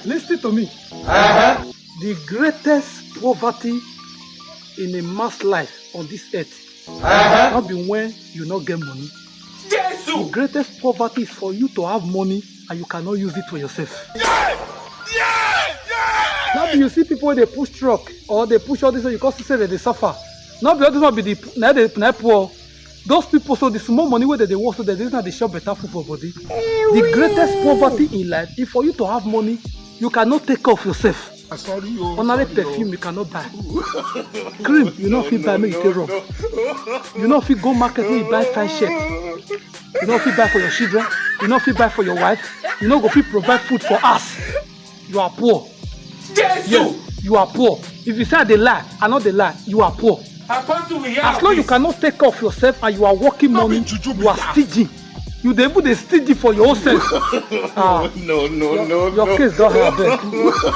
Listen to me. The greatest poverty in a man's life on this earth not be when you not get money. The greatest poverty is for you to have money and you cannot use it for yourself. Now you see people they push truck or they push all this and you can't say that they suffer. Now be all this not be the poor. Those people, so the small money where they work, so that they shop better food for body. The greatest poverty in life is for you to have money, you cannot take care of yourself. Ordinary perfume you cannot buy. Cream you not fit buy, make you rub. You not fit go market when you buy fine shirt. You not fit buy for your children. You not fit buy for your wife. You not go fit provide food for us. You are poor. Yes, you are poor. If you say they lie, I know they lie. You are poor. As long as you cannot take care of yourself and you are working money, you are stingy. You dey stingy for your own self. No. Your case don't have that.